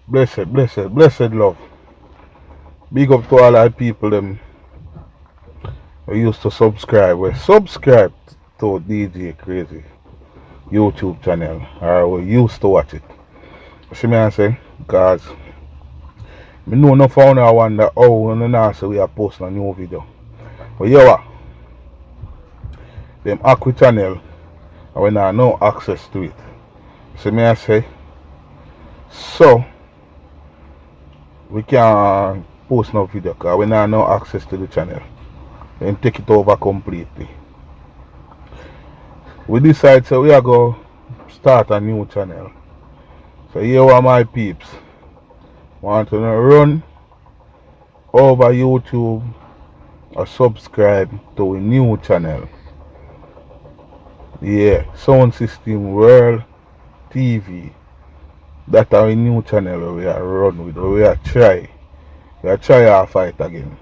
blessed love. Big up to all our people them who used to subscribe. We subscribe to DJ Crazy YouTube channel, or we used to watch it. See me I say? Because me know no found I wonder how we now say we are posting a new video. But yeah what? Them Aqua channel and we now no access to it. See me I say? So we can't post no video because we now no access to the channel. Then take it over completely. We decide so we are going to start a new channel. So here are my peeps. Want to run over YouTube or subscribe to a new channel. Yeah, Sound System World TV. That's our new channel we are run with. We are try our fight again.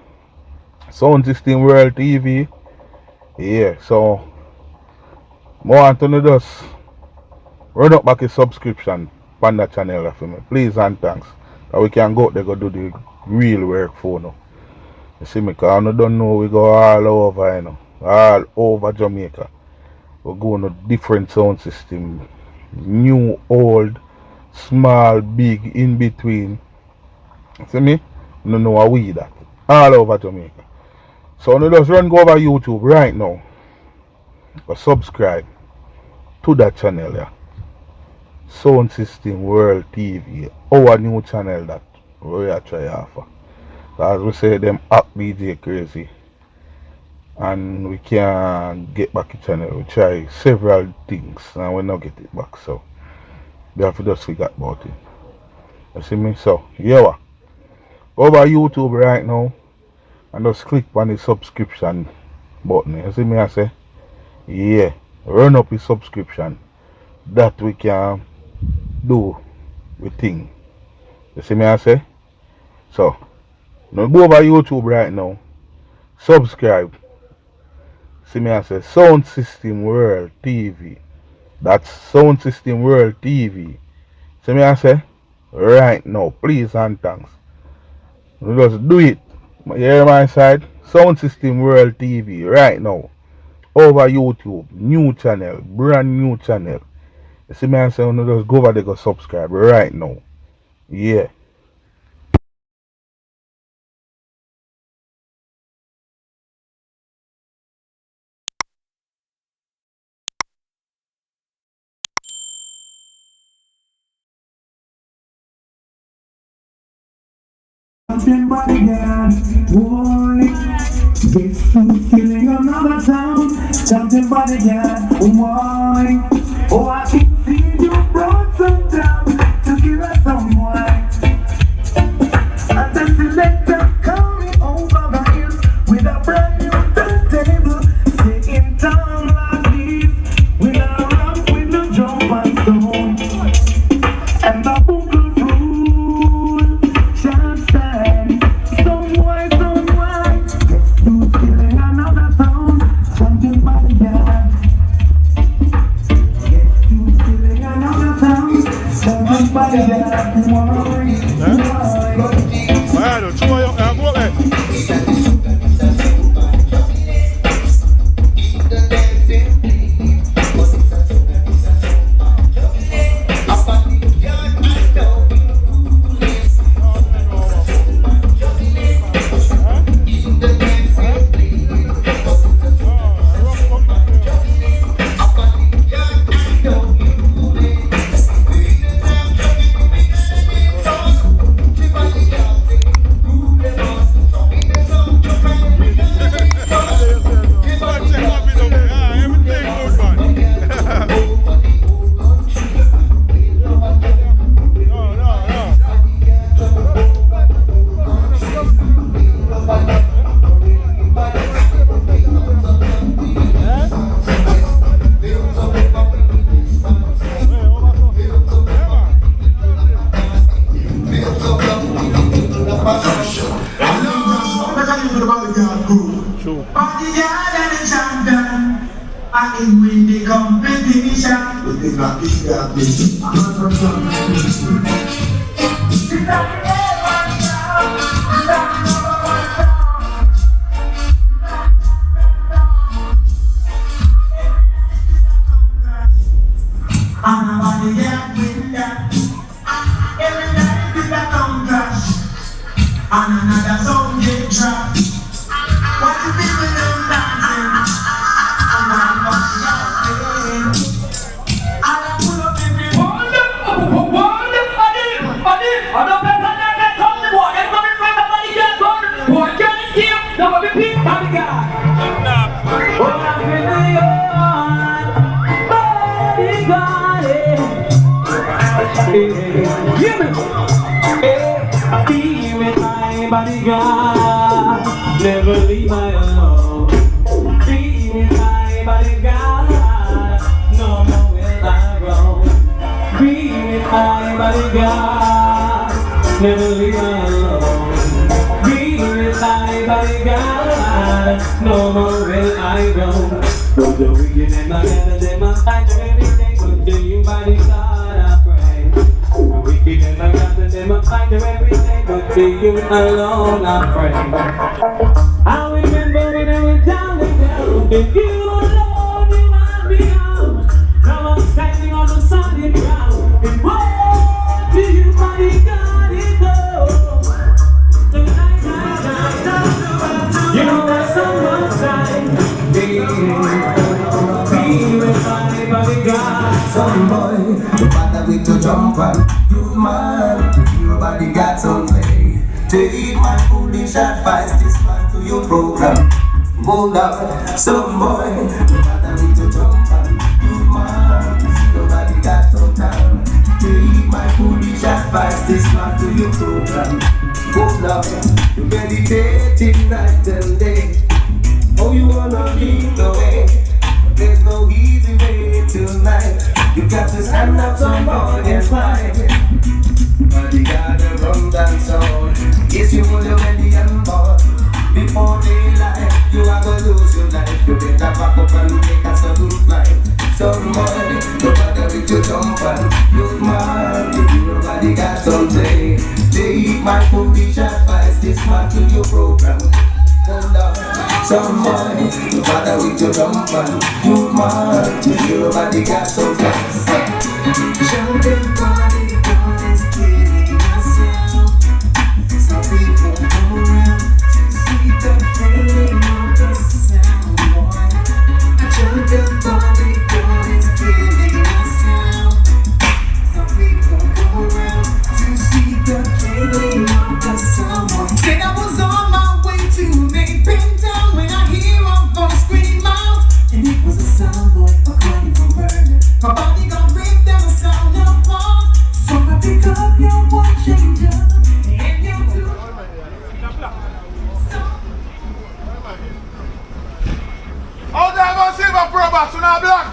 Sound System World TV. Yeah, so want to just run up back a subscription on that channel for me. Please and thanks. That we can go there go do the real work for now. You see me, because I don't know we go all over, you know. All over Jamaica. We go on a different sound system. New, old, small, big, in between. You see me? You don't know how we that. All over Jamaica. So now just run go over YouTube right now. Or subscribe to that channel, yeah. Sound System World TV, our new channel that we are trying to offer. As we say, them app DJ Crazy, and we can get back the channel. We try several things and we not get it back, so we have to just forget about it. You see me? So yeah, go over YouTube right now and just click on the subscription button. You see me? I say, yeah, run up the subscription that we can do with thing. You see me I say? So now go over YouTube right now. Subscribe. See me I say Sound System World TV. That's Sound System World TV. See me I say? Right now. Please and thanks. You just do it. You hear my side? Sound System World TV right now. Over YouTube. New channel. Brand new channel. You see me I say, just go over there, go subscribe right now. Yeah. Something bodyguard, boy. This is killing another town. Something bodyguard, boy. Oh, I can see you brought some down to give us some wine. And the selector coming over the hills with a brand new turntable. Stay in town like this. We now rock with the jump and stone. And the bookle rule shall stand. Some way, guess who's killing another town? Something bodyguard. Guess who's killing another town? Something bodyguard. Bueno, chulo yo, Bodyguard and the champion. I can win the competition. With the black is And another song get dropped. What the people them dancing? And I'm watching out again. And I pull up everyone. I don't play that they come to boy. They're coming from the body can't go. Boy can't escape. Now what the people come again. Oh, I'm feeling young. Bodyguard. Hear me. Be with my bodyguard, never leave my alone. Be with my bodyguard, no more will I roam. Be with my bodyguard, never leave my alone. Be with my bodyguard, no more will I roam. From the wicked and my gather them up fight every day, but to you bodyguard I pray. The wicked and my gather them up fight every day, but to you alone I pray. I remember when I went down and down, if you alone you might be out. Now I'm standing on the solid ground, and where do you bodyguard it go? Tonight, you know that's so much time. Be with my bodyguard. Some boy, no matter with your jump on, you man, your bodyguard some play. Take my foolish advice, this man to your program. Hold up, some boy, no matter with your jump on, you man, your bodyguard some time. Take my foolish advice, this man to your program. Hold up, you meditating night and day. Oh, you wanna lead the way, but there's no easy way tonight. You got to stand up some boy and fight. Bodyguard and run dance on. Yes, you hold your belly and ball. Before daylight, you are gonna lose your life. You better back up and make a sudden flight. Some boy, no matter with your jump on. You man, if your bodyguard some play. Take my foolish advice, this man to your program. Hold up, some boy, no matter with your jump on. You man, if your bodyguard some play. Jumping bodyguard is killing yourself. Some people go around to see the feeling of the sound, boy. A jumping bodyguard is killing yourself. Some people go around to see the feeling of the sound, boy. Said I was on my way to make pin down when I hear I'm gonna scream out. And it was a sound, boy, a crying for murder. My bodyguard ripped them a sound apart. So I pick up your one changer and your two. How do I go silver pro box when I'm black?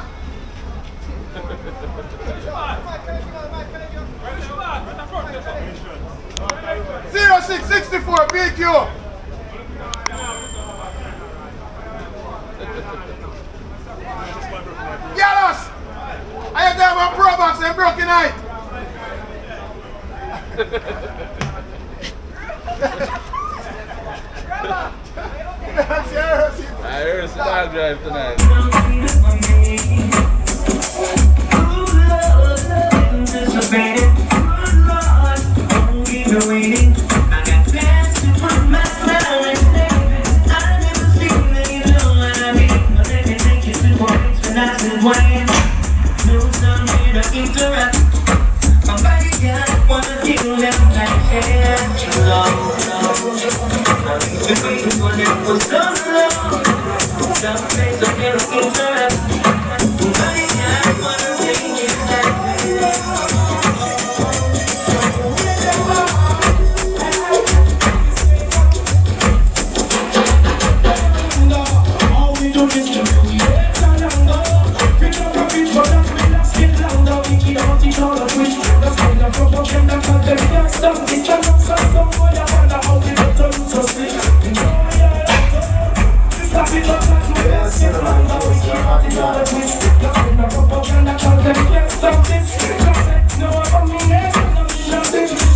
0664 BQ. Yalos! I have to have a pro box and broken night. I heard a style drive tonight.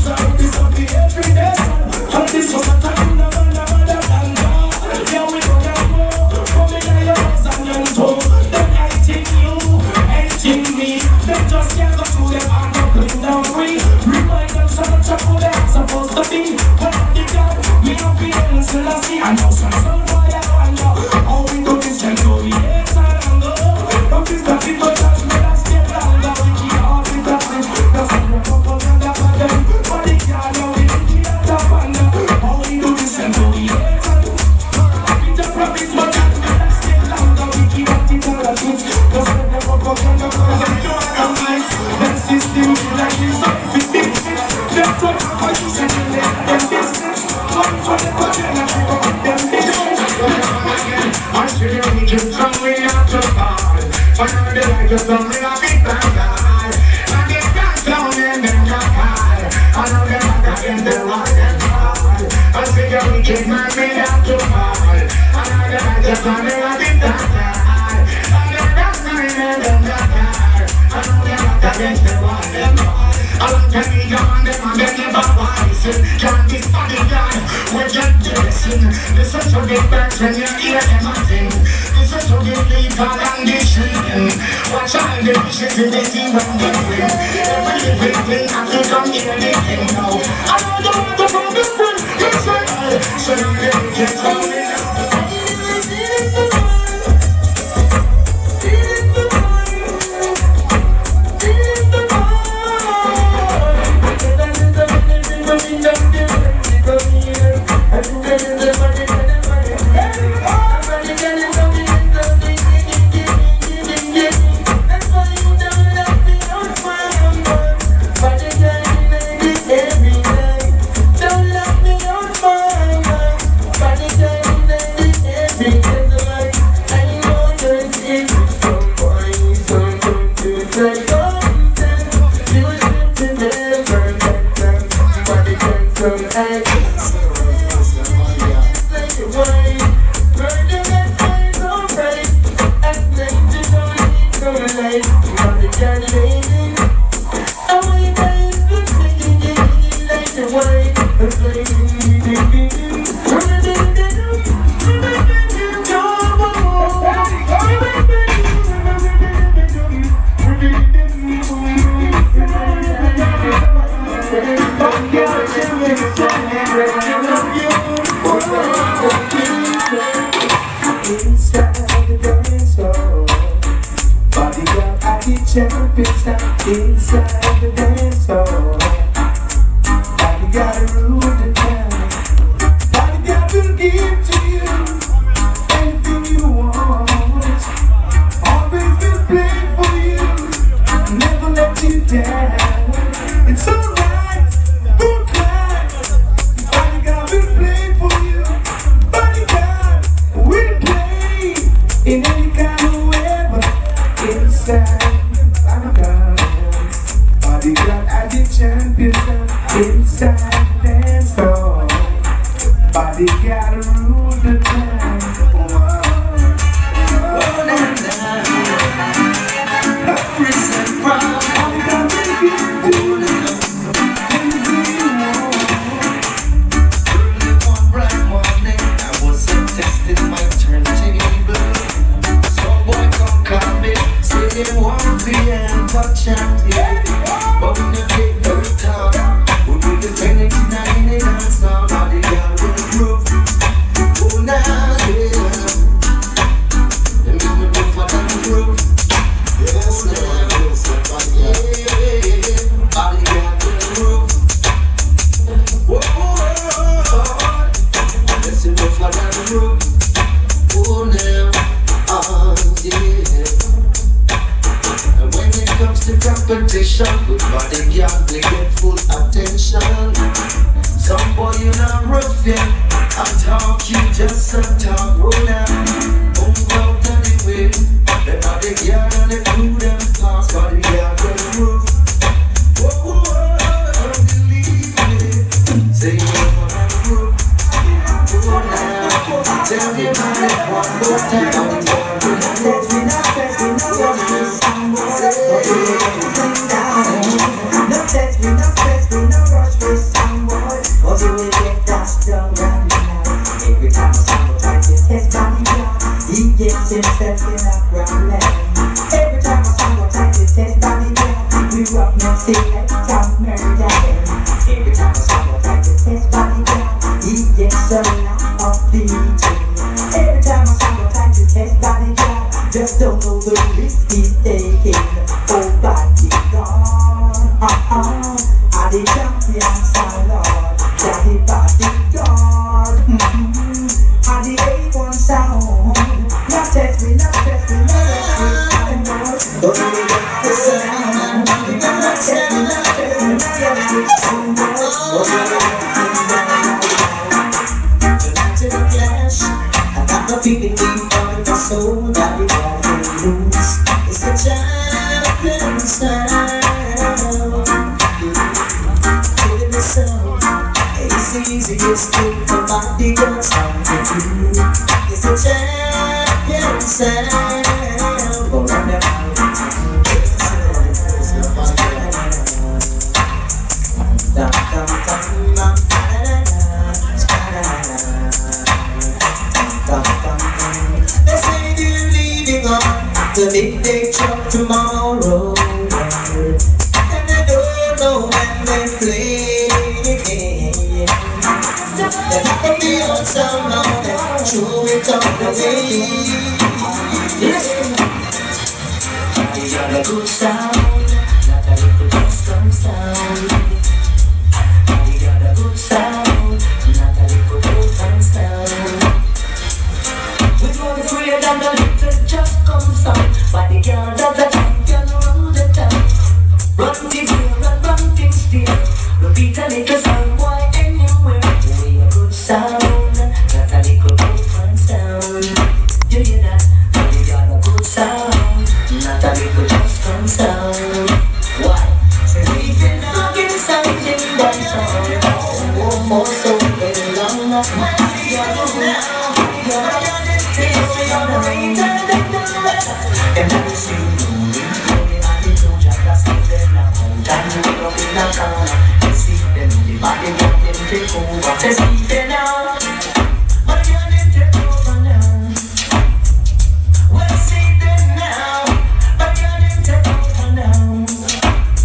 Stop this. see the wicked coming out to fall. But now the righteous coming out big bad guy. And they dance down and them not high. I know them back against the wall and fall. I see the wicked man made out to fall. And now the righteous coming out big bad guy. And they dance down and them not high. I know them back against the wall and fall. I want to be young and them never wise. Can't this bodyguard, we're just dressing. This is how they burst when you hear them a sing. This is how they leave all on the street. Watch all the wishes in the sea when they win. Every living thing has to come here, they think now. I know the water from the spring, it's right. So now they get coming out. Inside the dance hall, bodyguard rule the town. Bodyguard will give to you anything you want. Always will play for you, never let you down. It's alright, good times. Bodyguard will play for you. Bodyguard will play in any kind of weather. Inside. Bodyguard at the champion inside the dance hall. Bodyguard rule the town. Represent proud. Bodyguard make it do anything you want. Early one bright morning, I was testing my turntable. Some boy come call me, say they want to touch and yeah. But when you take the talk, we do the penalty now in the dance now. Bodyguard will groove. Oh now, yeah. Let me move for that groove. Yes, now. Yeah. Bodyguard will groove. Whoa. Let's move for that groove. Oh now, yeah. Comes to competition, good bodyguard, they get full attention. Some boy you not rough yet, I talk you just a talk, roll down. Move out anyway, the bodyguard and the crew them pass, bodyguard get the roof. Whoa, don't believe me, say you for that roof. Go now, tell me about it one more time. Let me not watch this. No test me, no rush for some boy. Or you will get that strong round now. Every time a song will try to test bodyguard, he gets himself in a problem. Every time a song will try to test bodyguard, we rock no selector, murder him. Every time a song will try to test bodyguard, he gets a lot of beating. Every time a song will try to test bodyguard, just don't know the risk he's taking. Oh, bodyguard, are the champions, our Lord. Daddy bodyguard, are the A1 sound. Not test me, not test me, not test me, but we get the sound. Not test me, not test me, not test me, but we get the sound. Tonight in the clash, I got the feeling deep down in my The big day truck tomorrow, and I don't know when they play again. Then I can be on some mountain, throw it on the way. Listen, you got a good sound, not a little custom sound. You got a good sound, not a little broken sound. We go the freer than the little just comes down. Bodyguard of the champion around the town. Run things here and run things there. Repeat a little sound boy anywhere. We a good sound, not a little broken sound. You hear that? Bodyguard a good sound, not a little just come sound. Why? We've been fucking something dancehall. Oh, for so very long. Bodyguard now, bodyguard this is on the right and the rest. And I see you, I didn't know just as they now. Time to go in the corner. You see them, the body got them take over. Say see them now, but you didn't take over now. Well, see them now, but you didn't take over now.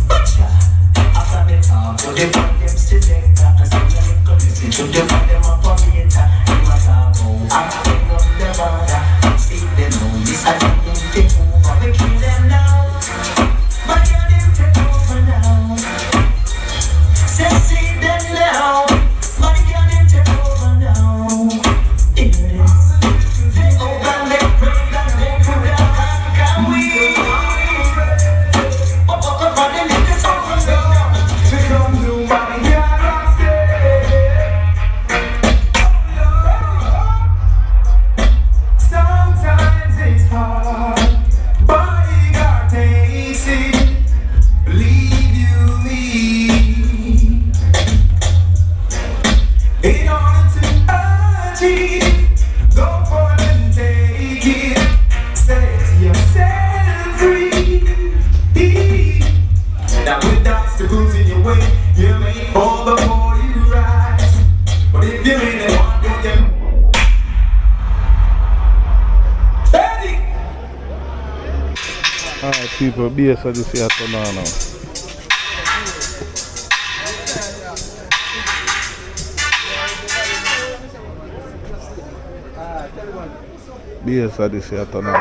But yeah, after me talk to the them selector, and see them come listen to them operator. You must have I'm picking up the border. See them now, this I didn't take over. We kill them now, but you didn't take over now. Say see them now, but you didn't take over now. It is take over, let break and let put down. Can we? Up on the little song down. She come to Bodyguard sometimes it's hard. Bodyguard takes it. Believe you me. In order to achieve, go for it and take it. Set yourself free. Now with obstacles in your way, you may fall before you rise. But if you really want to get steady. Alright people, bassodyssey at turn on now. Bassodyssey at turn on now.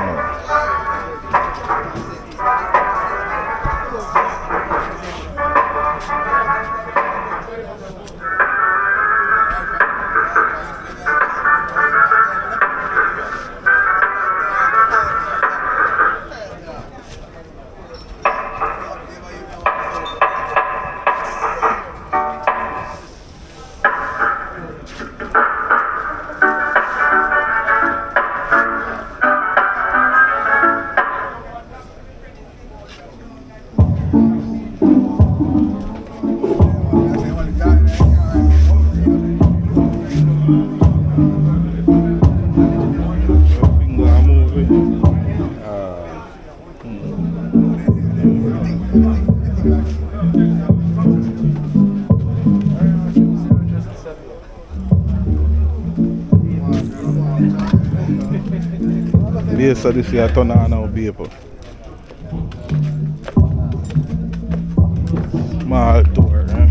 Bassodyssey at turn on now, people. Small tour, eh?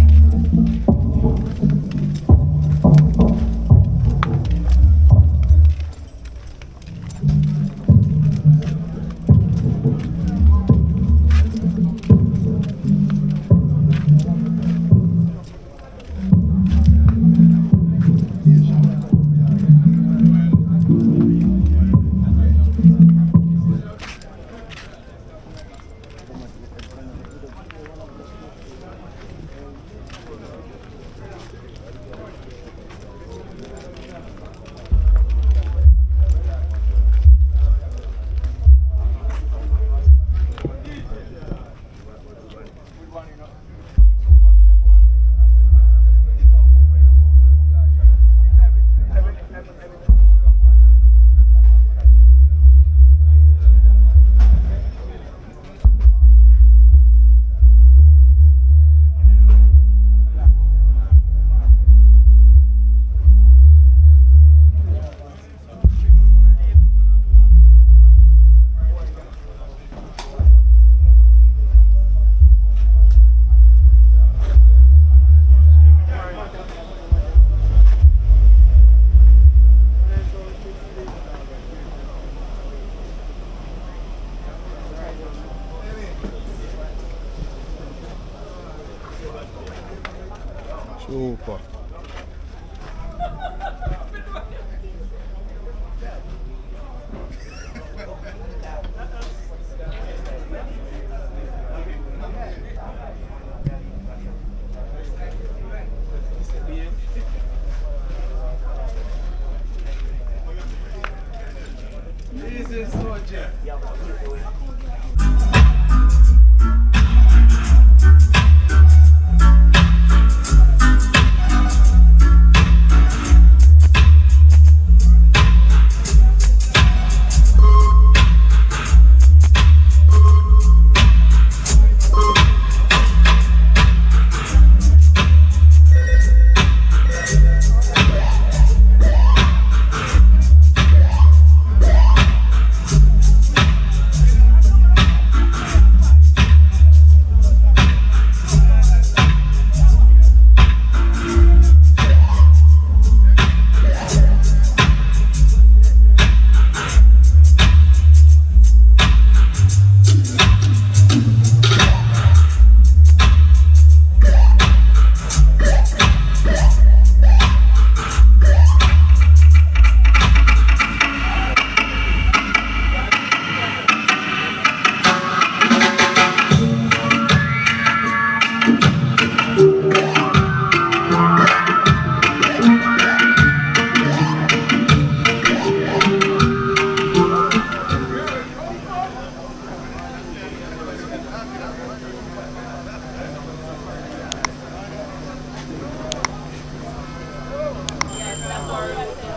Super.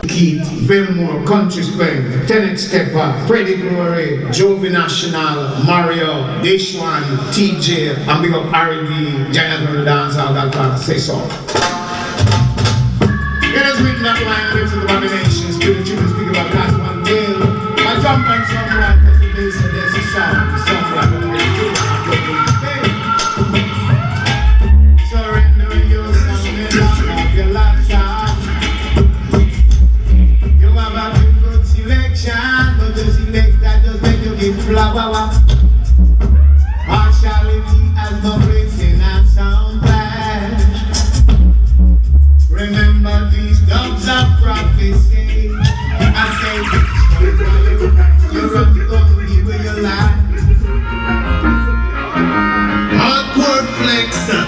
Keith, Fillmore, Country Spring, Tenet Stepper, Freddie Glory, Jovi National, Mario, Dishwan, TJ, and big up R&D, Giant on the Dancehall, that kind of say so. It has written that line lives in the abominations, spirit children speak about God's one tale. I jump on someone, because the day said there's a sound like a surrender your stamina of your lifetime. But the selector just make you give flower. Partiality as no racing and soundclash. Remember these dogs of prophecy. I say, you run to go where you lie. Hardcore flexer.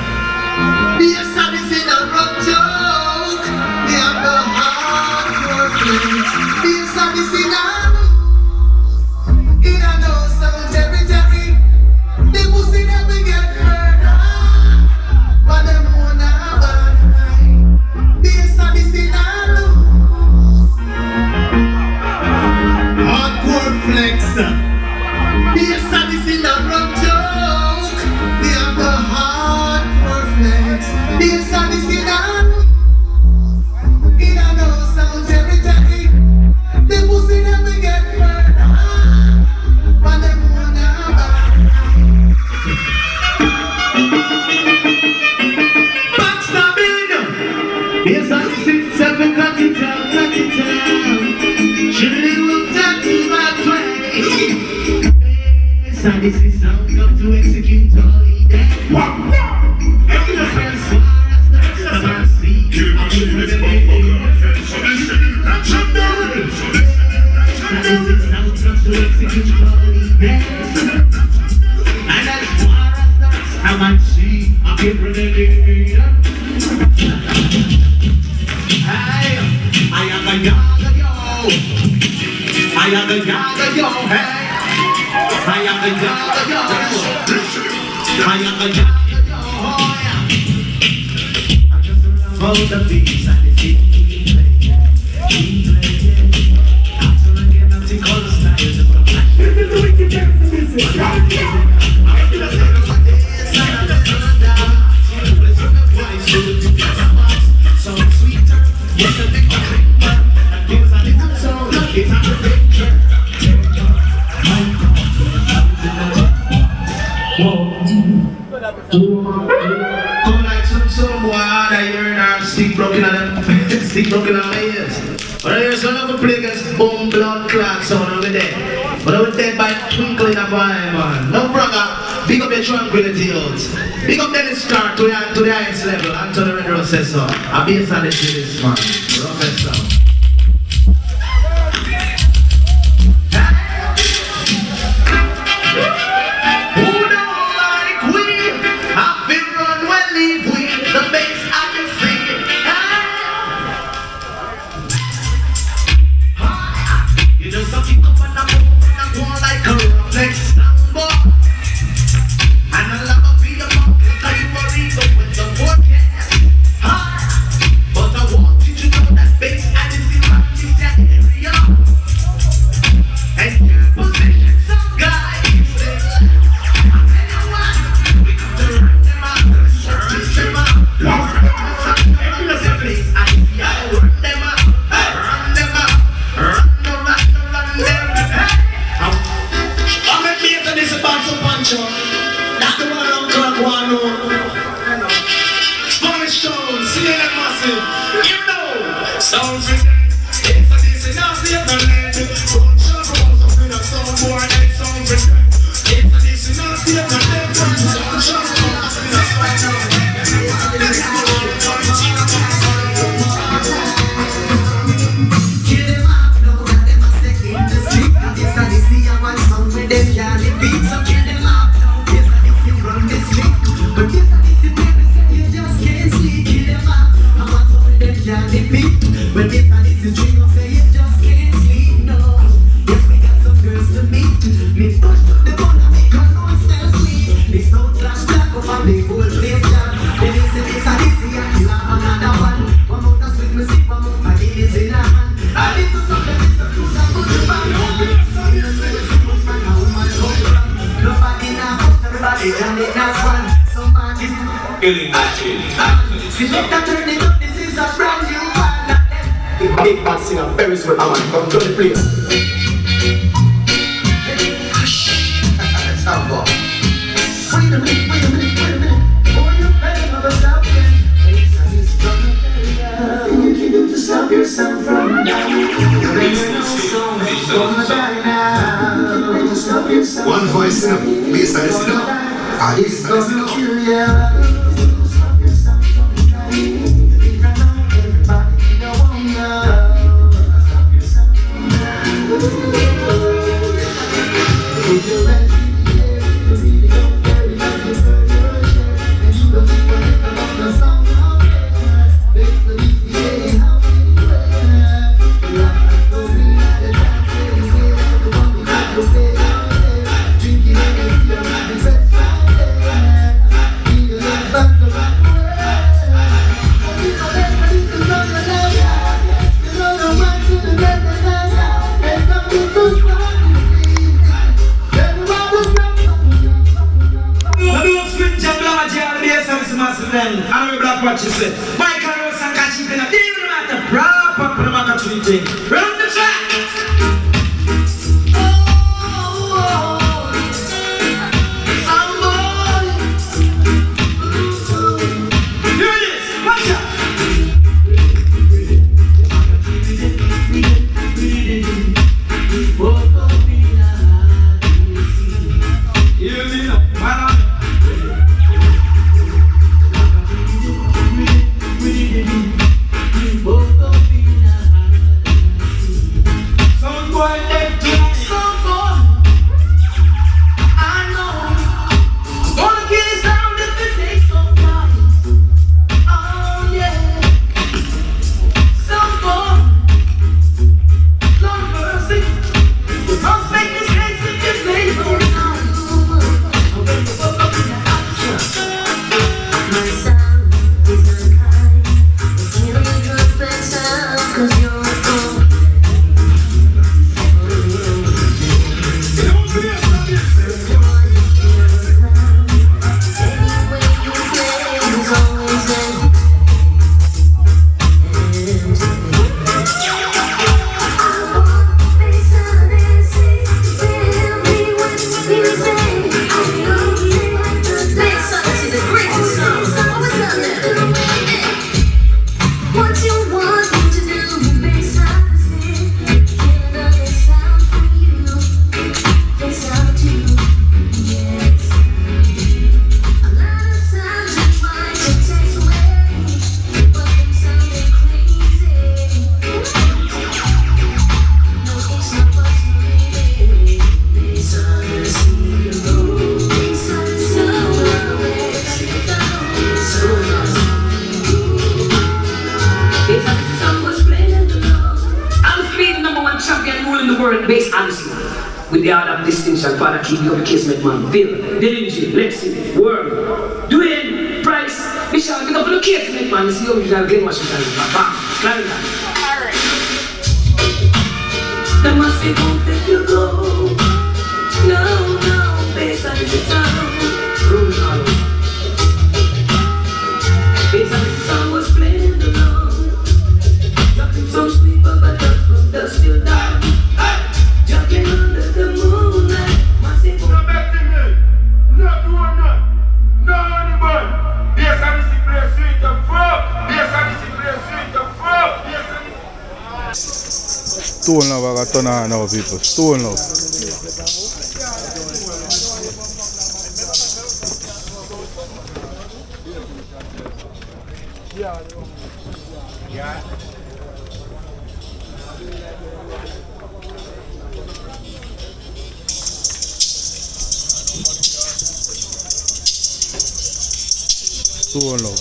Be a service in a rock joke. They have the hardcore flex. Be a service in a this is sound come to execute all the day. And as far as I might see, I'm here ready. I am a yaga yo. I am a yaga yo. Hey. I am the yaga yo. I am the yaga yo. I just love all the beats and the keep playing. After a game, I'm taking all the styles of the black. This is the wicked dance music. I'm gonna say the fuck this and I'm gonna turn down. Let's run the twice to the so sweeter. Yes, I think I'm quicker. And gives a little soul. It's not a picture. Come like some water, you're not stick broken on them, stick broken on my ears. But I hear some of the play against boom blood clot sound over there. But I was dead by twinkling of an eye, man. No brother, big up your tranquility out. Big up Dennis Stark to the highest level. And to the Red Rose says so. I be inside the series, man. Professor. Who don't like we? Have been run when leave we. The bass I can see. You just have to come and go like a rough stumble. And I love to be a monkey, so you worry so with the forecast. But I want you to know that bass and it's around this area. And your position, some guys say, anyone, we got to run them out, run them out. Every place I see, I run them out, run them out, run them. I make me into this about some punch up. That's the one on clock one on. Spanish town, CNN massive. You know, sounds with that. It's a decent nasty at the land. Don't shove around something that sound more than sounds with that. It's a decent nasty at the land. Don't shove around something that sound more them can't beat, so kill them up. Yes, I can see from the street, but yes, I can see baby, so you just can't sleep. Kill them up. I want some of them can't beat, but yes, I can see dream of say you just can't sleep. No, yes, we got some girls to meet. Me push to the bone and make her know it's still sweet. Me soundclash black up and the whole place jam. Then they say this and this, and kill another one. One out of sweet music, one out of Guinness in a hand. And this is something that's a good and good band. Nobody now, everybody done it as one. Somebody killing that shit. Selector, turn it up, this is a brand new one. The big man singer, very sweet, man. Come to the place. Stop, boy. Wait a minute. Boy, you better never stop it. Nothing you can do to stop yourself from dying. One voice, bass and listen up. It's gonna kill you. What you say? Michael Rose and Kachi Pena, they don't have to proper put them on the thing. Run the track! Hear this, watch out! Hear me now, man. Odyssey. With the order of distinction, Father keep you up, casement man, Phil, Dillinger, Lexi, Worm, Dwayne, Price, Bishop, pick up the casement man, this is the original Glen Washington, bam, Clarendon. The massive won't let you go. No, based on this sound. Rolling all over. Based on this sound was playing along. Dropping some sleep, but just from dusk till dawn. Jumping under the moonlight. Massive won't. No back to me. No doing none. No anybody. Yes, I need to play sweet and fuck. Yes, I need to play sweet and fuck. Yes, I need to. Stone love, I got turn on now, people. Stone love. Stone love.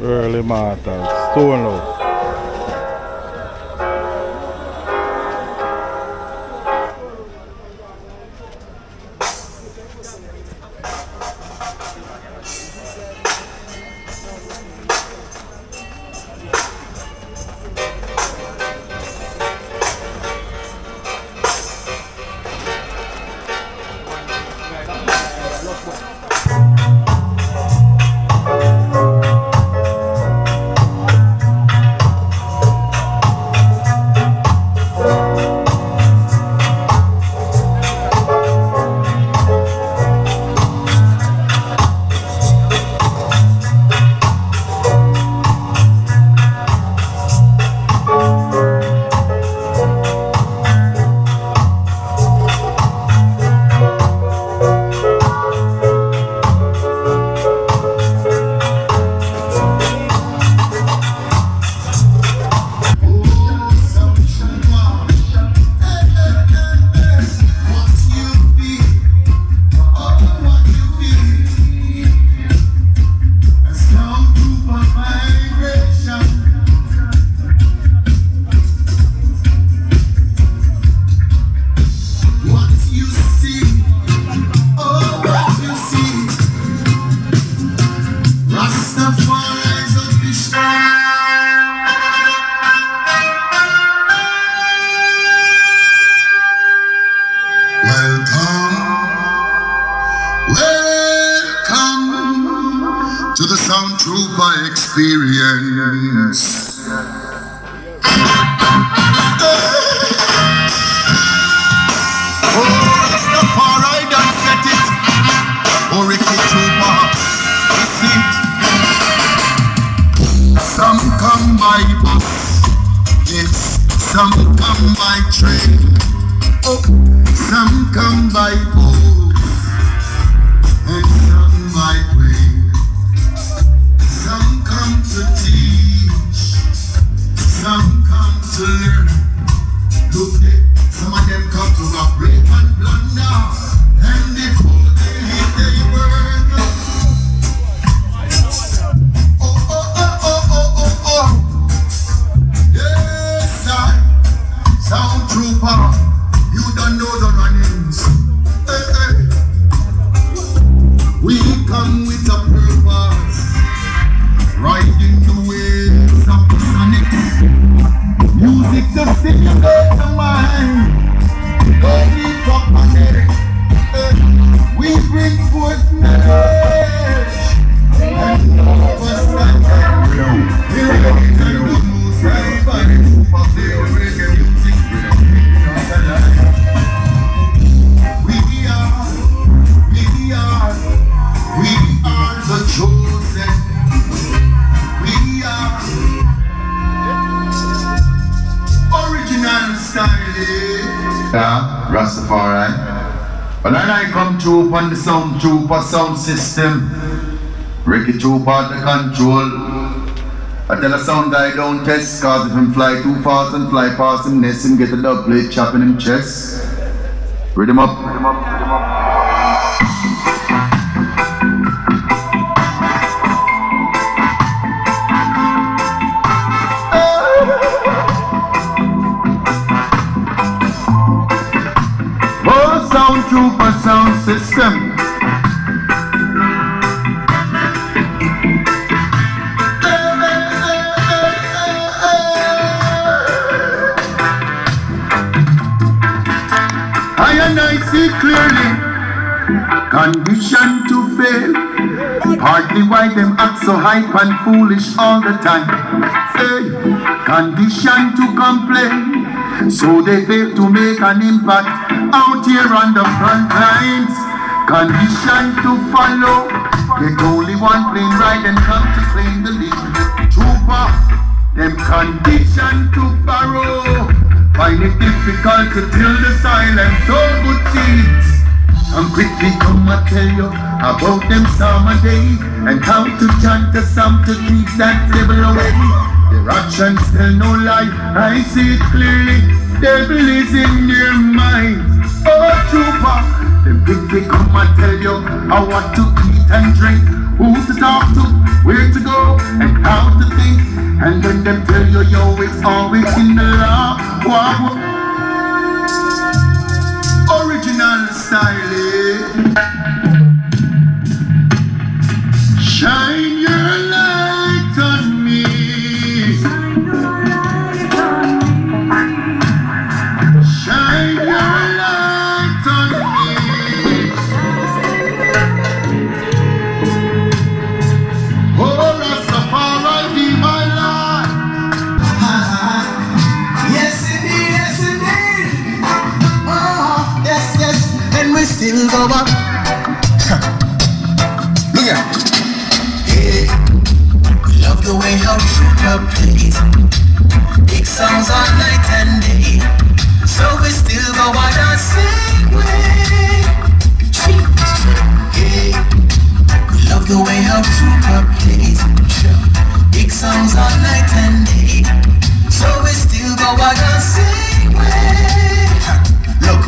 Early Martha, Stone love. To the sound trooper experience. Oh, Rastafari done set it. Oh, rickytrooper, see it. Some come by bus, yes. Some come by train. Oh, some come by boat, and some by plane. Some come to teach, some come to learn. Look there, some of them come to rock, rape and plunder, and before they hit they burn. Oh, oh, oh, oh, oh, oh, oh. Yes, I, sound trooper, you don't know the runnings. Hey, hey. We come with a purpose, riding the waves of the sonics. Music to simulate the mind. Don't give up on it. We bring forth knowledge and understanding. Here we can do most high body super play reggae music. We are the chosen. We are original style. Yeah, Rastafari. But then I come through on the sound system. Rickytrooper the control. I tell a sound guy don't test, cause if him fly too fast and fly past him nest him get a dub plate chopping him chest. Read him up. Sound trooper sound system. I see clearly, conditioned to fail. Partly why them act so hype and foolish all the time. Hey, conditioned to complain, so they fail to make an impact out here on the front lines. Conditioned to follow, get only one plane ride and come to claim the lead. Trooper, them conditioned to borrow, find it difficult to till the silence, so good seeds. I'm quickly come and tell you about them summer day and how to chant the psalm to keep that devil away. Their actions tell no lie, I see it clearly. Devil is in their minds. Oh trooper, them quickly come and tell you how what to eat and drink, who to talk to, where to go, and how to think. And then them tell you yo, it's always in the law. Wow. Original style. Shine your light on me. Shine your light on me. Oh, Rastafari, be my light. Yes indeed. Oh, yes, and we still go up. Look at hey, love the way how Trooper plays. Big songs all night and day. So we still go on the same way. Hey, we love the way how Trooper plays. Big songs all night and day. So we still go on the same way. Look,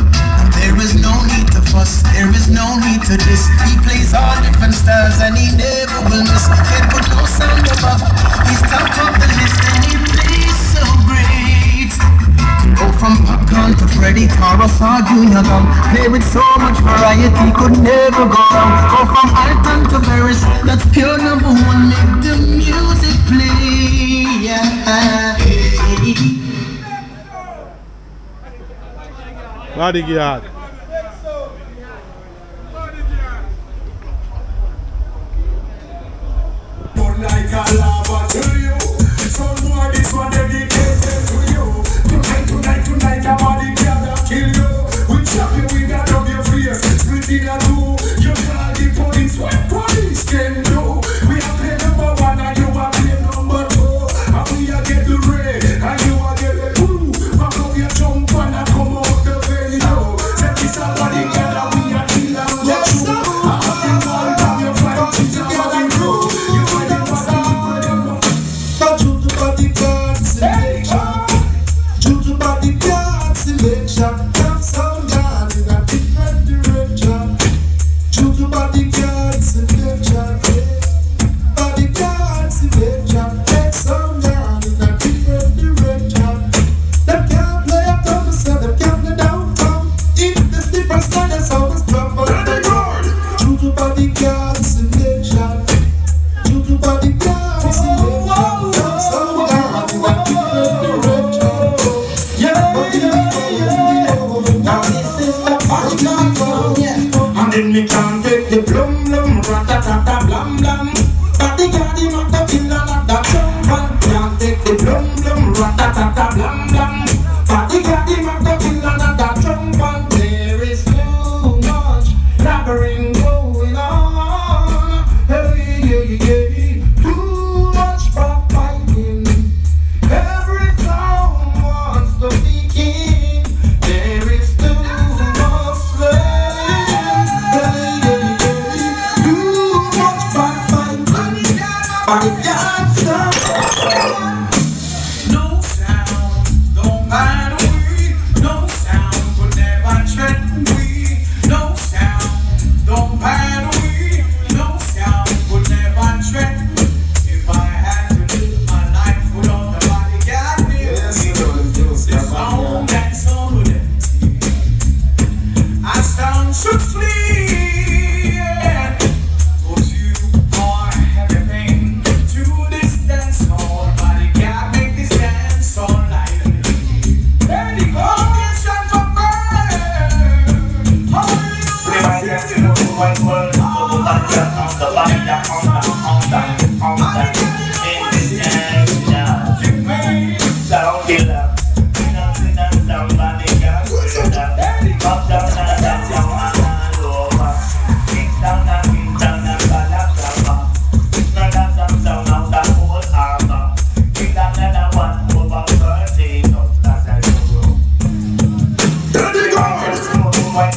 there is no need to fuss, there is no need to diss. He plays all different styles and he never will miss. Can't put no sound above. He's top of the list and he plays so great. Go from popcorn to Freddie Taurus or Junior Gum. Play with so much variety, could never go wrong. Go from Alton to Paris, that's pure number one. Make the music play. Yeah. Bodyguard. Like a lava to you. Some more this one dedicated to you. Tonight, a bodyguard kill you. We chop you with that of your fear. Split in a two. You call the police. What police can do? We are play number one and you are play number two. And we are get the red and you are get the blue. Back up your jump and I come out the venue. Say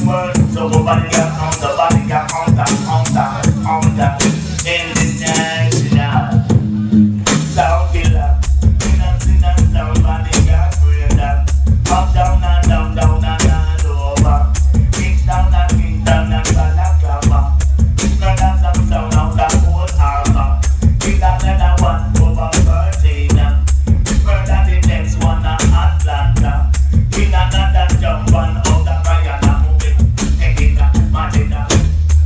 world. So go bodyguard on the bodyguard on the international sound killer. Sinner, sound bodyguard creator. Up, down and down, down and over. Kick down and balaclava. Brother some sound out the whole harbor. Kick another one over Virginia. Murder the next one at Atlanta. Kick another jump one out the Guyana movie. Take it up, Madina.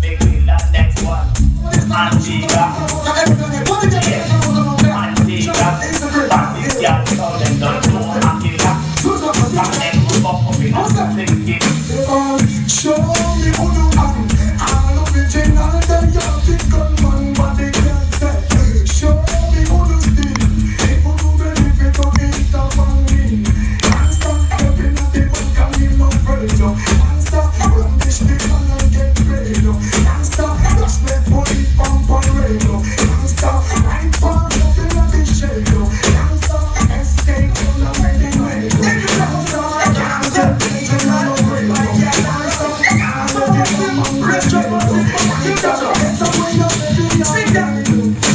Big killer next one. Antigua. Yes, Antigua. Baptist girl, so them don't know Antigua. And then move up in the 60s. Show me who you are. All original, they are the gunman, but they can't say. Show me who you think. If you do believe it, you get up on me. Can't stop helping at the back and me no afraid. Can't stop run this thing and get paid. Can't stop just let police pump on radio. Can't stop right for nothing at the shade. Can't stop escape from the wedding radio. Can't stop original radio.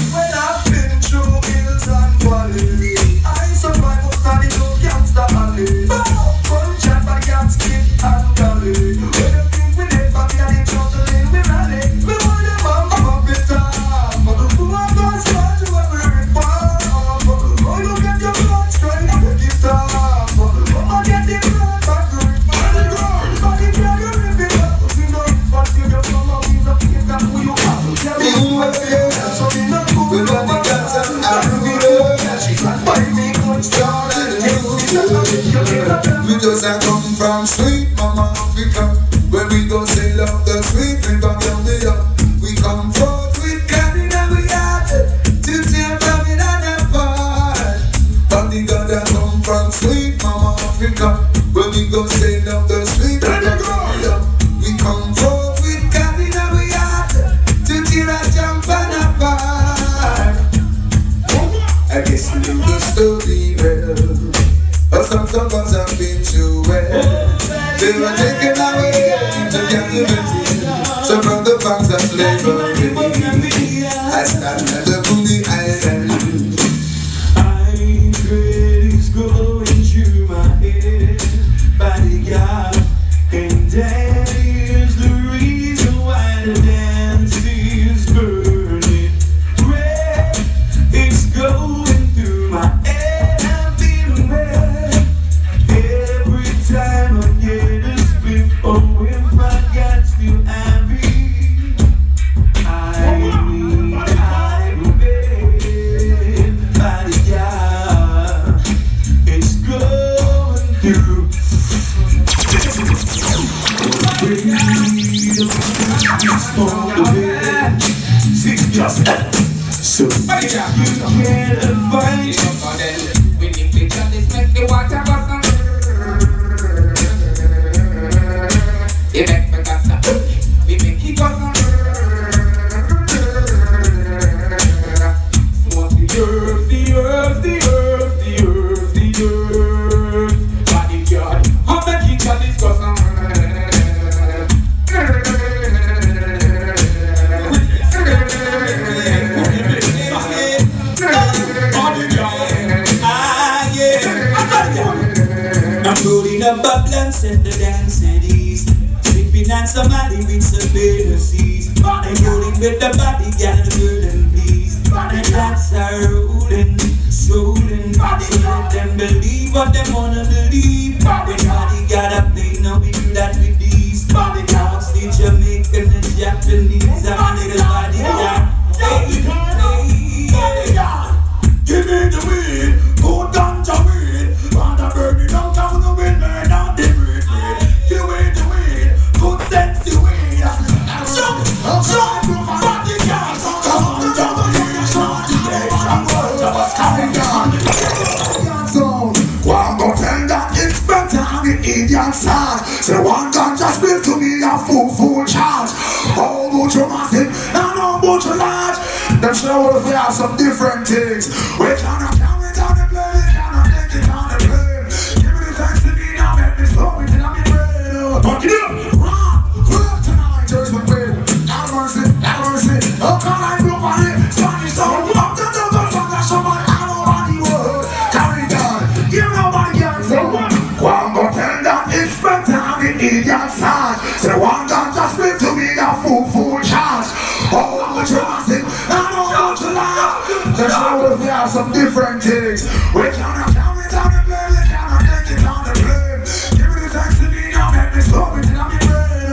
When I've been through hills and valleys, I survive most of the new gangsta alley. Gunshot by gang skip and galley. When you think we never be at the juggling, we rally. We want them all to up it up. Who are those fans who are wearing far? Oh, you get your blood straight, take it up. Oh, get the blood back grip. Body girl, you rip it up. You know it, but you just come out with the face that who you are. We just a come from sweet mama Africa, where we go sail up the sweet river down the yard. We come forth with cannon and we are to tear famine and apart. Bodyguard a come from sweet mama Africa, where we go sail up the sweet river down the yard. We come forth with cannon and we are to tear a jump and apart. I guess you know the story well. Some suckers have been too well. They were taken away into captivity. So from the banks of slavery, I stand at the Booty Island. I'm crazy going through my head, bodyguard, and that is the reason why the dance is burning red. It's going through my head, I'm feeling red. Every time I get a spit, oh, if I got still happy, I'm bodyguard. It's going through. So you can't fight. We need to just make the water bust. You make me got we make it bust. Smoke the earth, the earth, the earth, the earth, the earth. Bodyguard, how make it got this bust? I'm rolling up a blunt and the dance is sipping on somebody with some better seas. I'm rolling with the bodyguard, the girl and please. The dance are rolling, strolling. So let them believe what they wanna believe. When bodyguard a play, now we do that with these. The dogs, the Jamaican, the Japanese, and the little bodyguard. Give me the weed, put on the weed. Wanna burn it down, down the wind, burn down the weed. Give me the weed, put sense the weed. Jump, bodyguard, come on, down the weed. One go tell that it's better than the Indian side. Say one gun just built to me a full charge. How much you massive and how much you large. Them show us we have some different things. We cannot count it on the plane, we cannot take it on the plane. Give me the thanks to me now, make me slow it in my brain. Fuck it up, rock. idiot stars. Say one God just split to me a full charge. Oh, I'm a massive, I don't want to laugh. The show we have some different things. We cannot count it on the plane, we cannot take it on the plane. Give me the thanks to me now, make me stop it in my brain.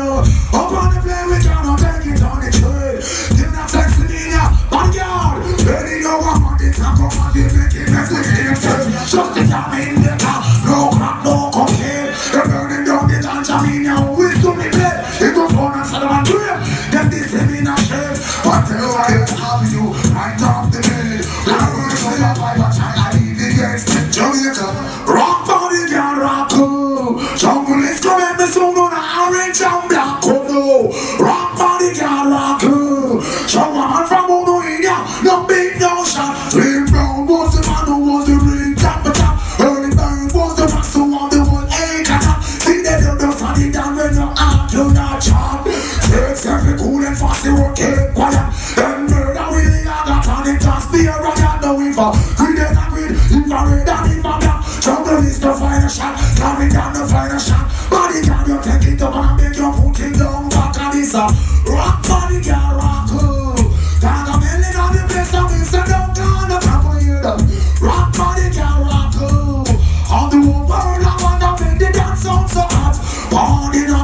Up on the plane, we cannot take it on the train. Give me the thanks to me now, bodyguard. Ready, no one on the top of my day, make it mess with him. Just the time in the car, no crack, no cocaine. They're burning down the dance, I mean, now we to me play. It goes on and Solomon Grave. Then they say me not shame. But tell I can't have you right off the bed. I want to say that by the time I leave the gates to Jamaica. Rock bodyguard, rock cool. Jungle is coming, me soon on orange and black. Oh no. Rock bodyguard, rock cool. Show a man from Uno India. No big, no shot. Slim Brown was the man who was the real top. Early Bird was the man who won the whole acre. See they do the funny down when you're out, you're not sharp. Takes every cool and fast, they won't keep quiet. Then murder really got on it, just be a riot. No info, greed and greed, infrared and infrared. Jungle is the final shot, coming down the final shot. Bodyguard, you take it up and make you put it down back on this. Rock bodyguard, rock cool. Got a million on the place, so we sit down on the top of your head. Rock bodyguard, rock cool. On the whole world, I wanna make the dance sound so hot. Born in a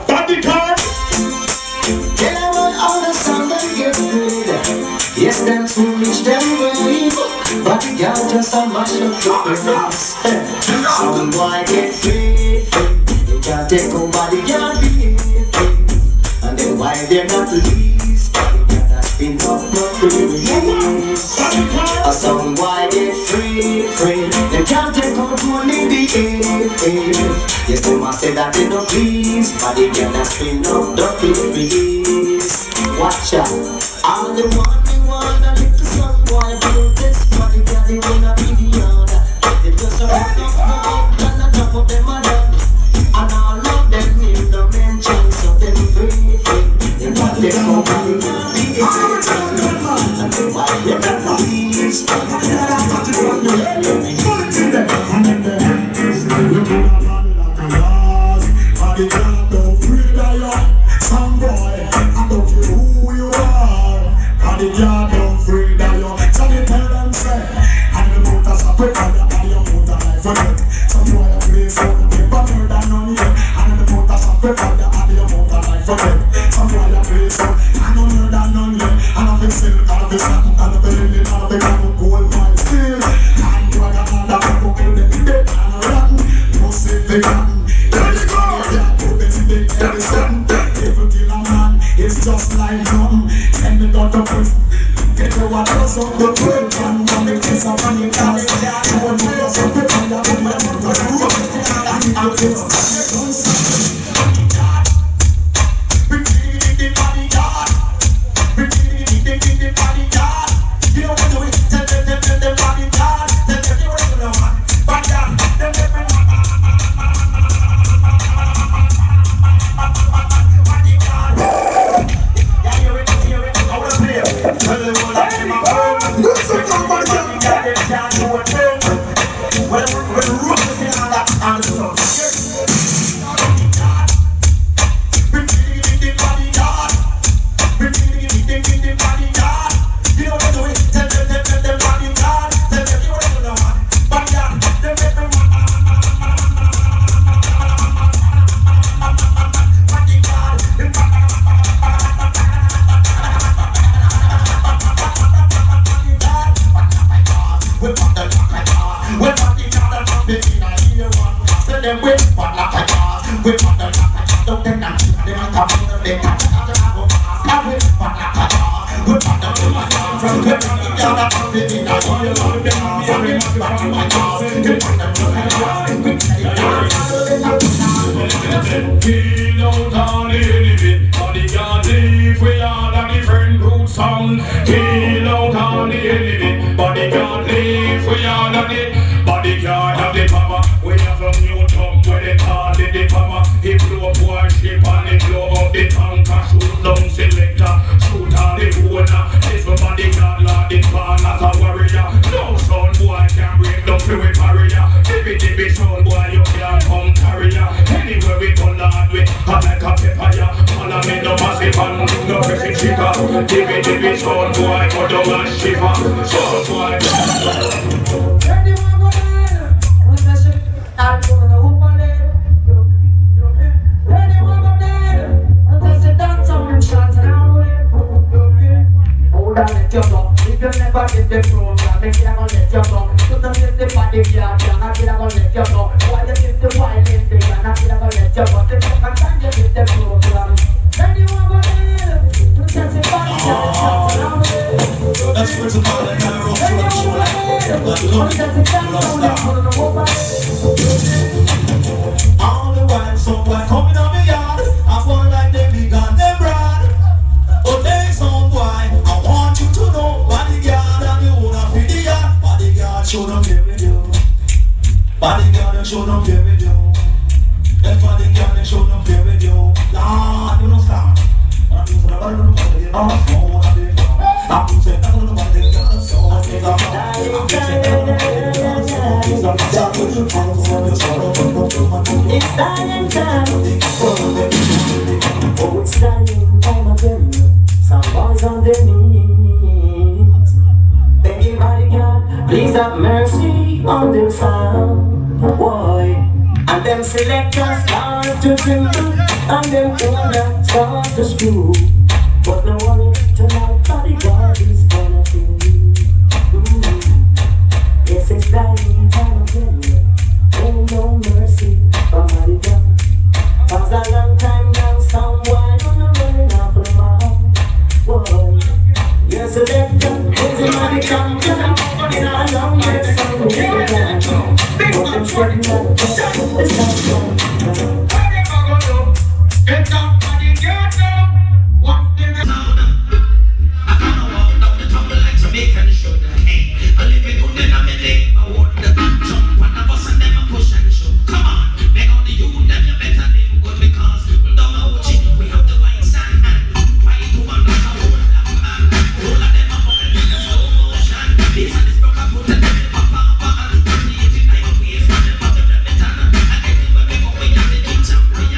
bodyguard. Yeah, but all the sound that get good. Yes, them foolish, them brave. Bodyguard just a mash up the face. Some boy get free. You can't take a bodyguard behave. And then why they're not least. Bodyguard has been up no release. Some boy get free. They can't take out money behave. Yes, they must say that they no please. Bodyguard has been up the release. Watch out. All the one they want a little some boy build this. Bodyguard they wanna be the other. They just a run up now and a drop up them a done. And all of them need no mention. So them free. They want them go bodyguard behave. And they want them not please. Bodyguard has got to run the release. Bodyguard don't free die. Some boy, I don't care who you are. Bodyguard don't free die. So they tell them say, and the motor separate and your motor life for death. Some boy a play phone, never murder none yet. And the motor separate and your motor life for death. Some boy a play phone, and no murder none yet. And I feel silk, and I feel satin, and I feel lily, and I feel gold, gold mine still. And you are another people kill them dead and rotten. Pussy they rotten. Every killer man is just like nothing. Send me down to prison. Get your waters up the trail. And one make this a funny dance. You want to go so quick and you put my mouth on the road. And I'll take some the bodyguard. The bodyguard. You know what to do it. Tell them bodyguard. Tell them you want to know what. Bodyguard. Tell them Bodyguard have the power. We have a new tongue where they call it the power. He blow up worship and he blow up the tanker. Shoot down selector, shoot all the owner. This my bodyguard lord in born as a warrior. No sound boy can break the fluid barrier. Dibby sound boy you can't come carrier. Anywhere we baby sound boy, go down and shiver. Sound boy. If you never get the program, then I'm gonna let you go. You don't get the body, yeah, I'm gonna let you go. Why you get the violent, I'm gonna let you go. The second time you get the program, then you want to you just the body, yeah, That's principle and I roll through the show. All the while, someone coming on me yard. I want like they big on them broad. But there's some boy, I want you to know. Bodyguard and you wanna be the yard. Bodyguard show them here with you. Bodyguard and show them here with you. That bodyguard and show them here with you. Nah, you don't stop. I'm using the body of the body, I'm not going to be gone. I'm using the body of the body, I'm so I'm using the body of the it's dying time. Oh, it's dying on my belly. Some boys on their knees. Begging bodyguard, please have mercy on them sound. Boy, and them selectors start to tremble, and them corners start to screw. But no worry, tonight bodyguard is gonna feel you. Yes, it's dying time again. Ain't no mercy for bodyguard. Cause a long time now, someone gonna run up the mouth. Whoa, you're selector, who's in my champion? In a long way, some people can't go. But I'm sweating like this, it's not fun. Get up, bodyguard now. Walk them down. I can't walk down the tumble like Jamaican shoulder. Hey, I live it good in a minute. I want the jump on the bus and then I push and show. Come on, beg on the youth, then you better live good because we don't know what we have the wine stand and why you want to hold them man. All of them are moving in the slow motion. These are the spoke I put them in papa and the 89 ways for them of the better. And anywhere we go, we have the big champion.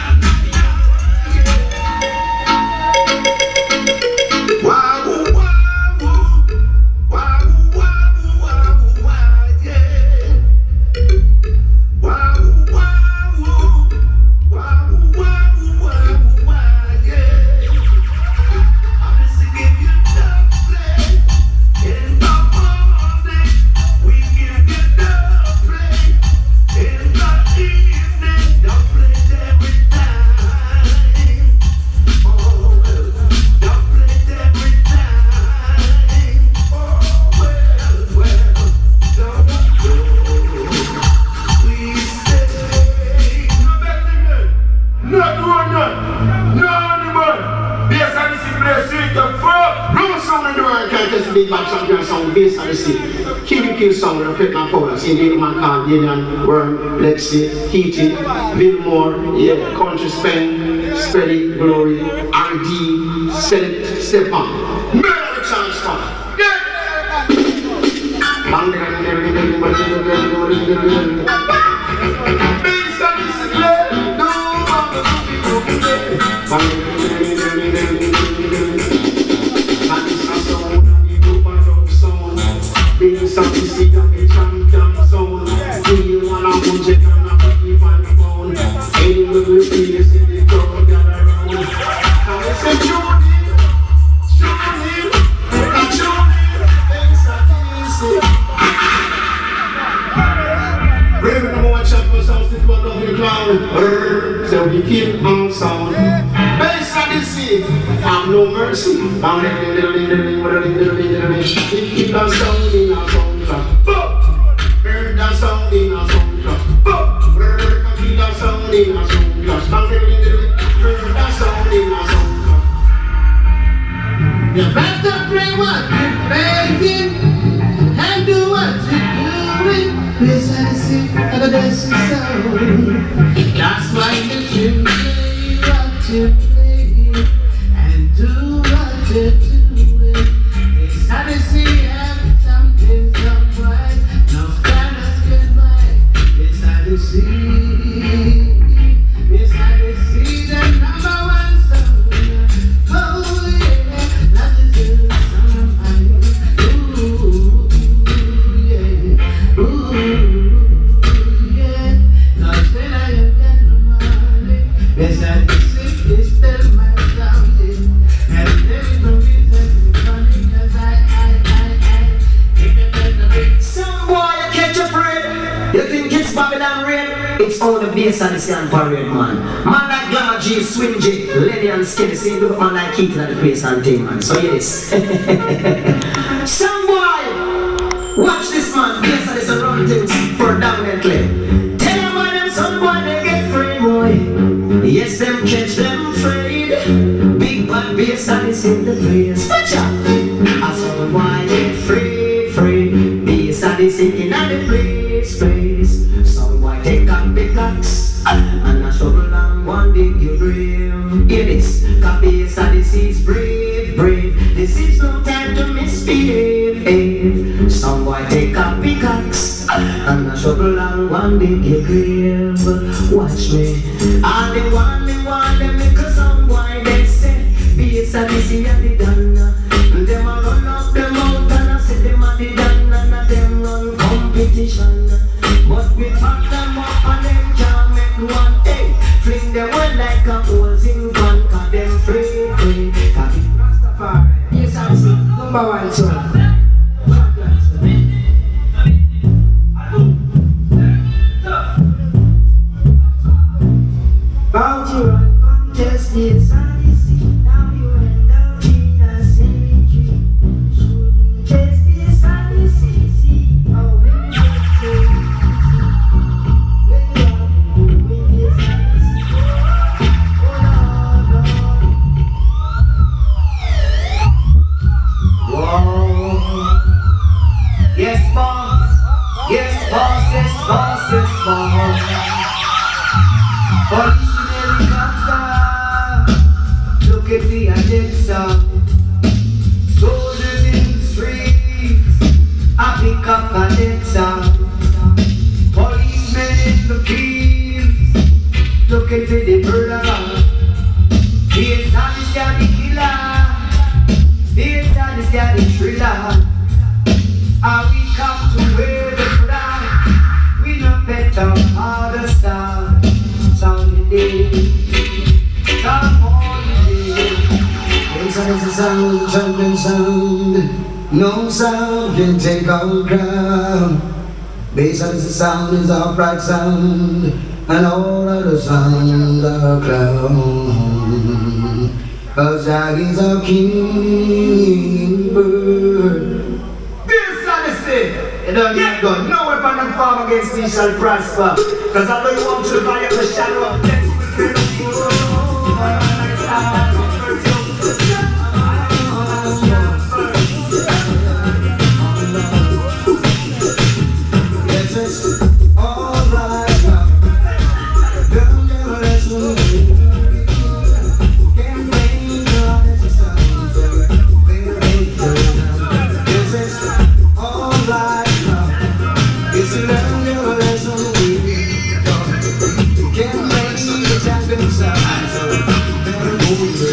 Big bad champion sound, bassodyssey, kill sound, and Pepman Powers, in the man called Daniel, Worm, Lexi, Heaty, Vilmore, yeah, Country Spend, Spelly, Glory, RD, Select, Stepan, Murder Chance Fan. Soundsystem got the champion sound. You wanna punch it and a put me on the phone. Anyway we feel it, see the crowd gather around. And we say Judy, Brave number one champion sound, still one of the clown. So we keep on sound. Bassodyssey, have no mercy. We keep on sound in our soundclash. Burn that sound in our soundclash. Keep that sound in our soundclash. Burn that sound in our soundclash. You better play what you're playing and do what you're doing. Bassodyssey, I got this sound. That's why you should play what you play and do what you're doing. Bassodyssey, every time there's some no scanners goodbye. Bassodyssey, the number one song. Oh yeah, that is it. bassodyssey and parade man. Man like Glamour G, Swing J, Lenny and Skinny, see look man like Keaton at the place and thing man. So yes. Some boy, watch this man, bassodyssey run things predominantly. Tell them why them some boy they get free boy. Yes, them catch them afraid. Big bad bassodyssey in the place. Watch out. I some boy get free. Bassodyssey in the place. Some boy take up pickaxe and a shovel and one dig your grave. Hear this, cause bassodyssey is brave. This is no time to misbehave. Some boy take up pickaxe and a shovel and one dig your grave. Watch me, all the one them because some boy they say bassodyssey and the done. Them a run up them out and I say them a the done and them run competition. But we pack them up and them can't make one day. Fling them away like a hose in gun, cause them free. Cause it's Rastafari. Yes, I'm saying, number one song. Bound to run contest, yes, I see. Now you end up in a cemetery. Shouldn't test this, I see. Oh, we get to. Yes, boss. Yes, boss. Yes, boss. Yes, boss. Police in helicopter. Look at the agenda. Soldiers in the streets. I pick up agenda. Policemen in the fields. Looking for the murderer. Yes, I are the killer. Yes, I are the thriller. And we come to wear the flag. We no better harder star. Sound day, sound holiday. Inside the sound, champion sound. No sound can take our ground. Bass is the sound, is our bright sound. And all of the sound are clown. Cause Jah is our king bird. You don't need gun. No weapon and farm against me shall prosper. Cause I know you want to buy up the shadow of death. Yes, it's all right now. Don't never let me. Can't wait for this sound. Yes, it's all right. It's a long lesson we can't make the champion sound, so better move it.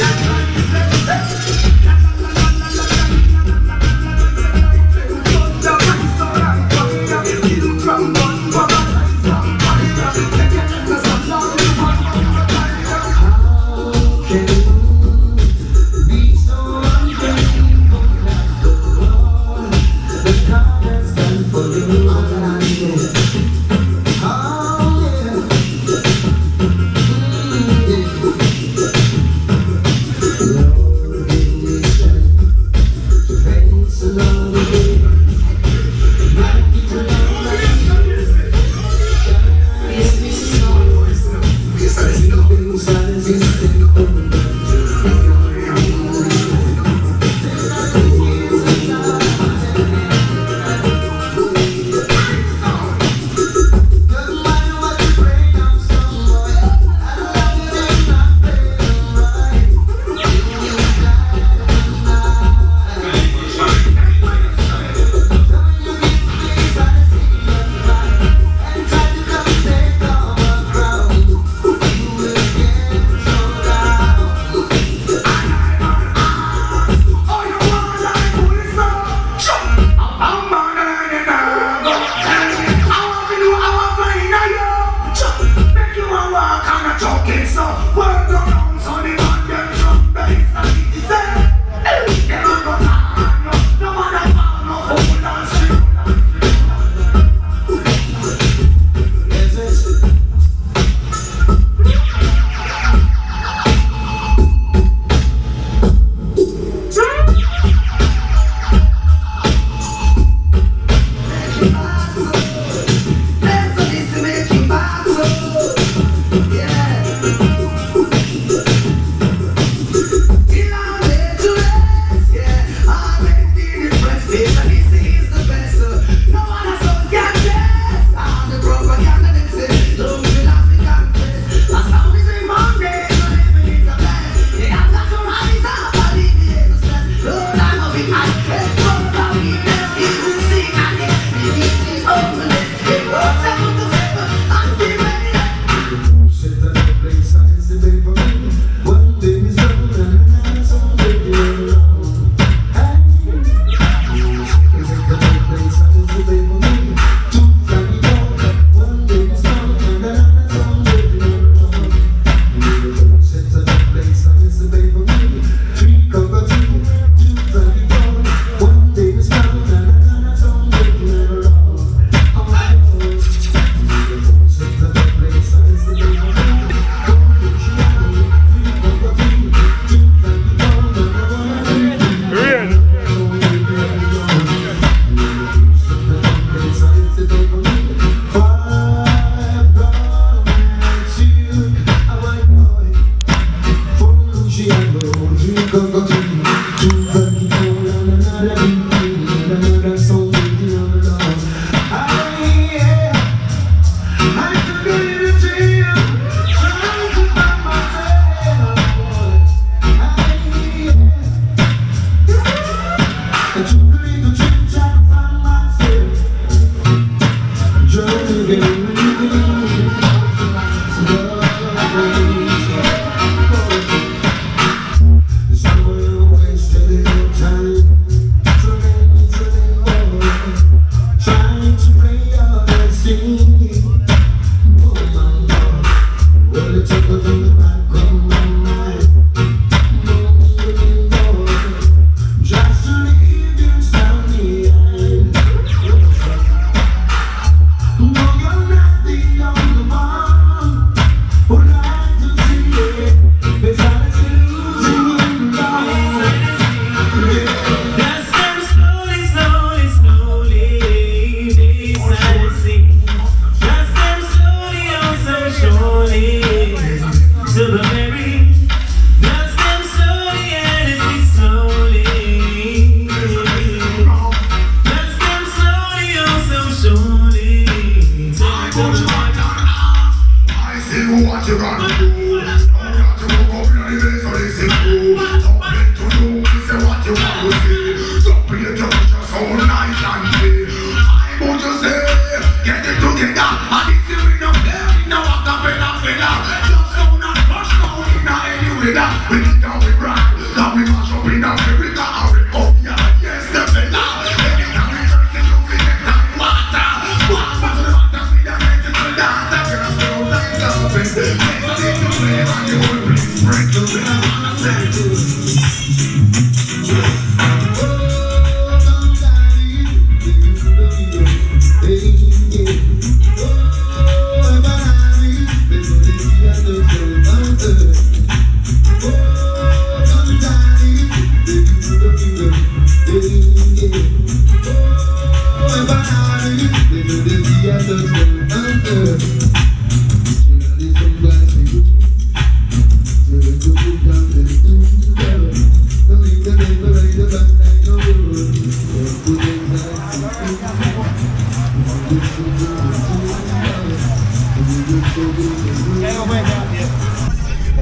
with that. We need that we brand. That we mash up in America and we come here. Yes, definitely. Anytime we turn to you, we make that water. Water to the water, we are making the data. We're still like love. Make the thing to play and you will break the will.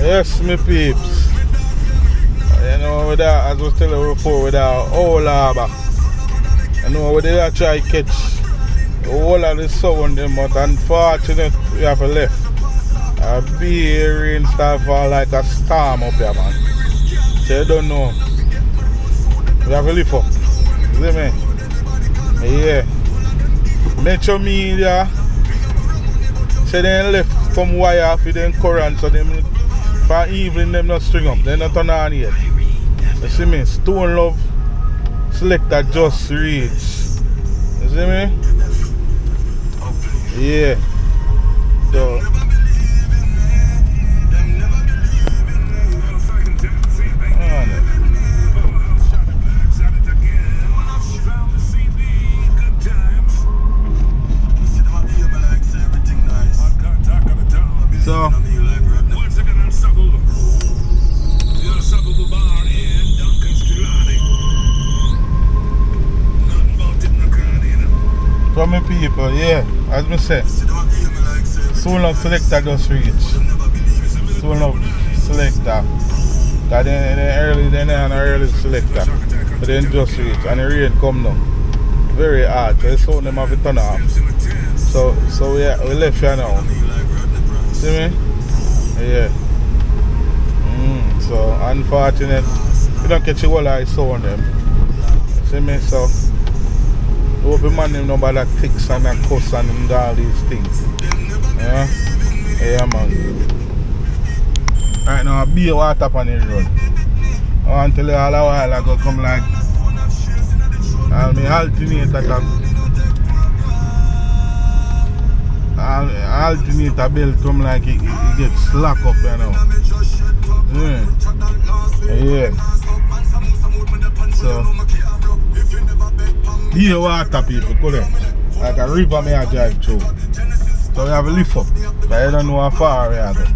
Yes, me peeps. You know, with that, as I was telling you before, with that whole harbor. You know, we did try to catch the whole of the sound, but unfortunately, we have left. A big rain start fall like a storm up here, man. So you don't know. We have to lift up. See me? Yeah. Metro Media say they left some wire for them current, so them for evening them not string up. They not turn on yet. You see me? Stone Love Selector just reach. You see me? Yeah. So so many people, yeah, as me say, Soul of Selector just reach. Soul of Selector. Because they an early Selector. But then just reach and the rain come down. Very hard, so the sound them have to turn off. So we left here now. See me? Yeah. So unfortunate, we don't catch the whole of the sound them. See me? So hope the man them know about that ticks and that cuss and all these things. Yeah? Yeah, man. Right now, a beer water up on the road. I want to tell you all a while ago, come like, I'll be alternate at a belt come like it gets slack up, you know. Yeah. So, beer water people, go there. Like a river may I drive through. So we have a lift up. Because I don't know how far we are going.